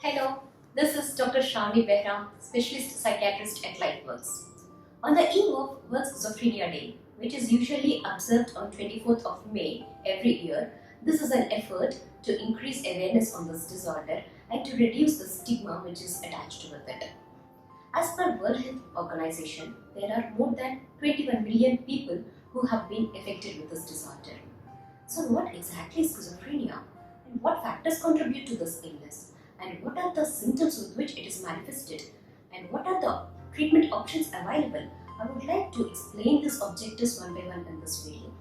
Hello, this is Dr. Sravani Behara, Specialist Psychiatrist at LifeWorks. On the eve of World Schizophrenia Day, which is usually observed on 24th of May every year, this is an effort to increase awareness on this disorder and to reduce the stigma which is attached with it. As per World Health Organization, there are more than 21 million people who have been affected with this disorder. So what exactly is schizophrenia and what factors contribute to this illness? And what are the symptoms with which it is manifested, and what are the treatment options available? I would like to explain these objectives one by one in this video.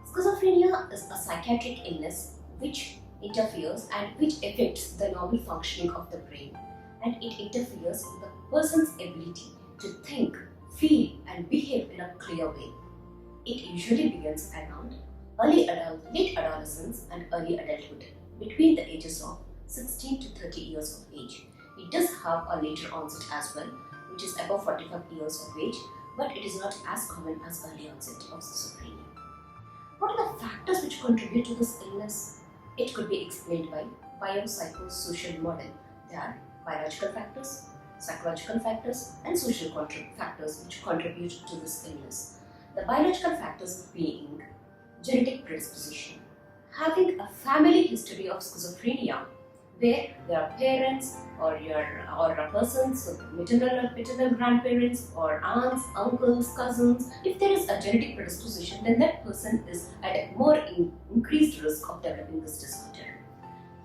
Schizophrenia is a psychiatric illness which interferes and which affects the normal functioning of the brain, and it interferes with the person's ability to think, feel and behave in a clear way. It usually begins around late adolescence and early adulthood, between the ages of 16 to 30 years of age. It does have a later onset as well, which is above 45 years of age, but it is not as common as early onset of schizophrenia. What are the factors which contribute to this illness? It could be explained by biopsychosocial model. There are biological factors, psychological factors, and social factors which contribute to this illness. The biological factors being genetic predisposition. Having a family history of schizophrenia, where there are parents or a person's maternal or paternal grandparents or aunts, uncles, cousins, if there is a genetic predisposition, then that person is at a more increased risk of developing this disorder.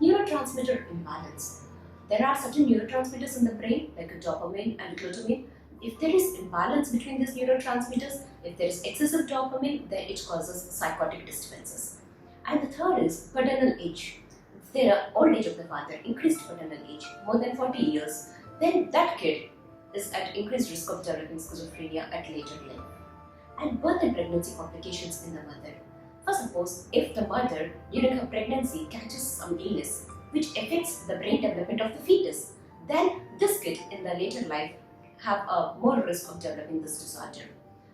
Neurotransmitter imbalance. There are certain neurotransmitters in the brain like dopamine and glutamine. If there is imbalance between these neurotransmitters, if there is excessive dopamine, then it causes psychotic disturbances. And the third is paternal age. If there are old age of the father, increased paternal age, more than 40 years, then that kid is at increased risk of developing schizophrenia at later life. And birth and pregnancy complications in the mother. For suppose, if the mother during her pregnancy catches some illness which affects the brain development of the fetus, then this kid in the later life have a more risk of developing this disorder.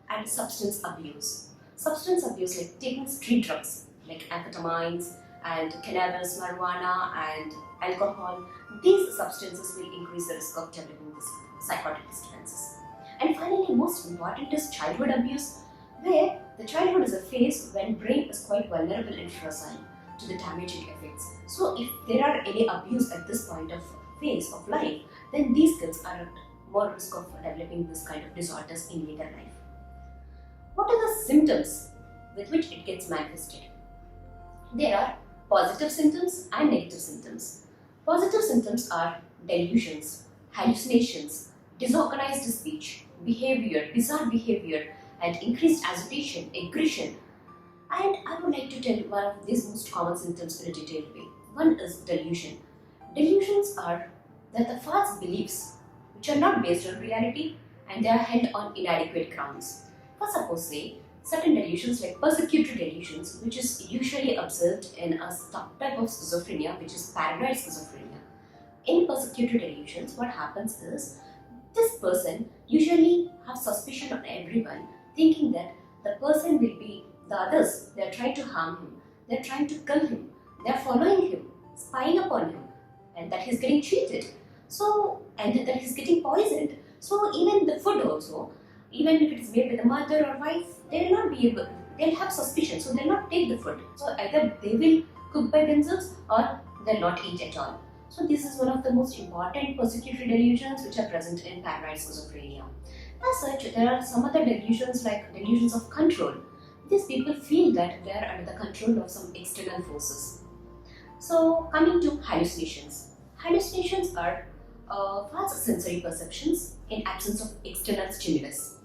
And substance abuse. Substance abuse like taking street drugs like amphetamines and cannabis, marijuana and alcohol, these substances will increase the risk of developing this psychotic disturbances. And finally, most important is childhood abuse, where the childhood is a phase when brain is quite vulnerable and fragile to the damaging effects. So if there are any abuse at this point of phase of life, then these kids are at more risk of developing this kind of disorders in later life. What are the symptoms with which it gets manifested? There are positive symptoms and negative symptoms. Positive symptoms are delusions, hallucinations, disorganized speech, bizarre behavior, and increased agitation, aggression. And I would like to tell you one of these most common symptoms in a detailed way. One is delusion. Delusions are that the false beliefs which are not based on reality and they are held on inadequate grounds. For suppose say, certain delusions like persecutory delusions, which is usually observed in a subtype of schizophrenia, which is paranoid schizophrenia. In persecutory delusions, what happens is, this person usually has suspicion on everyone, thinking that the person will be the others, they are trying to harm him, they are trying to kill him, they are following him, spying upon him, and that he is getting cheated. So, and that he is getting poisoned. So even the food also, even if it is made by the mother or wife, they will not be able, they'll have suspicion, so they'll not take the food. So either they will cook by themselves or they'll not eat at all. So this is one of the most important persecutory delusions which are present in paranoid schizophrenia. As such, there are some other delusions like delusions of control. These people feel that they are under the control of some external forces. So coming to hallucinations. Hallucinations are false sensory perceptions in absence of external stimulus.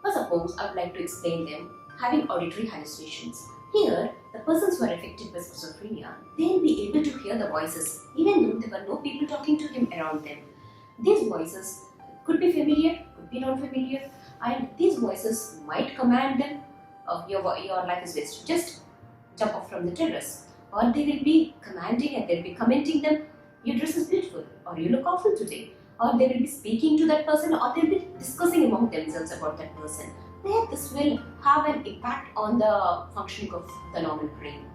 For suppose, I would like to explain them. Having auditory hallucinations. Here, the persons who are affected by schizophrenia, they will be able to hear the voices even though there were no people talking to him around them. These voices could be familiar, could be non-familiar, and these voices might command them, your life is waste, just jump off from the terrace. Or they will be commanding and they'll be commenting them, your dress is beautiful, or you look awful today. Or they will be speaking to that person, or they will be discussing among themselves about that person, where this will have an impact on the functioning of the normal brain.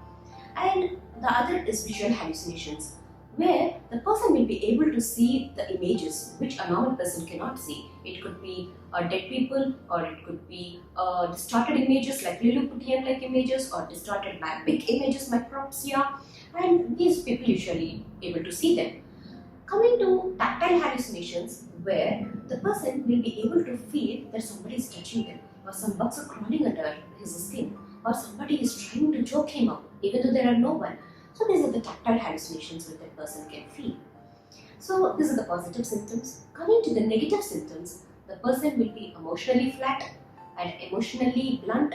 And the other is visual hallucinations. where the person will be able to see the images which a normal person cannot see. It could be dead people, or it could be distorted images like Lilliputian-like images, or distorted big images, micropsia, and these people usually able to see them. Coming to tactile hallucinations, where the person will be able to feel that somebody is touching them, or some bugs are crawling under his skin, or somebody is trying to choke him up, even though there are no one. So these are the tactile hallucinations that the person can feel. So these are the positive symptoms. Coming to the negative symptoms, the person will be emotionally flat and emotionally blunt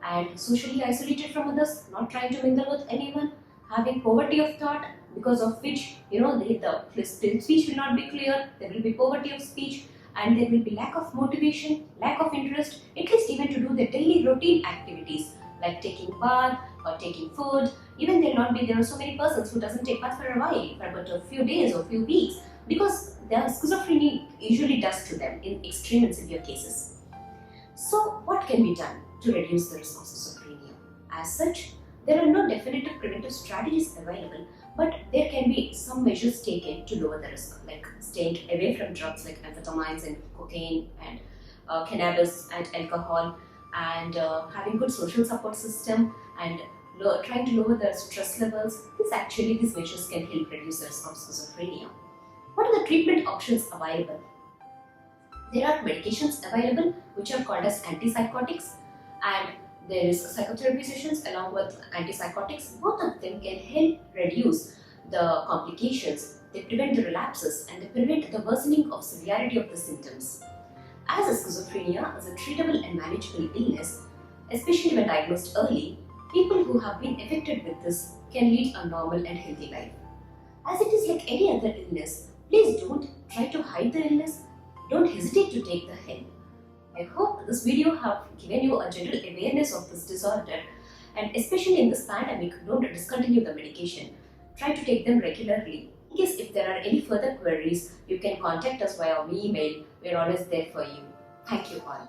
and socially isolated from others, not trying to mingle with anyone, having poverty of thought, because of which the speech will not be clear, there will be poverty of speech, and there will be lack of motivation, lack of interest, at least even to do their daily routine activities like taking bath or taking food. Even there are so many persons who doesn't take bath for a while, for about a few days or few weeks, because their schizophrenia usually does to them in extreme and severe cases. So what can be done to reduce the risk of schizophrenia? As such, there are no definitive preventive strategies available, but there can be some measures taken to lower the risk, like staying away from drugs like amphetamines and cocaine and cannabis and alcohol, and having good social support system, and trying to lower the stress levels. These measures can help reduce the risk of schizophrenia. What are the treatment options available? There are medications available which are called as antipsychotics, and there is psychotherapy sessions along with antipsychotics. Both of them can help reduce the complications, they prevent the relapses, and they prevent the worsening of severity of the symptoms. As schizophrenia is a treatable and manageable illness, especially when diagnosed early, people who have been affected with this can lead a normal and healthy life. As it is like any other illness, please don't try to hide the illness, don't hesitate to take the help. I hope this video have given you a general awareness of this disorder, and especially in this pandemic, don't discontinue the medication. Try to take them regularly. In case if there are any further queries, you can contact us via email. We are always there for you. Thank you all.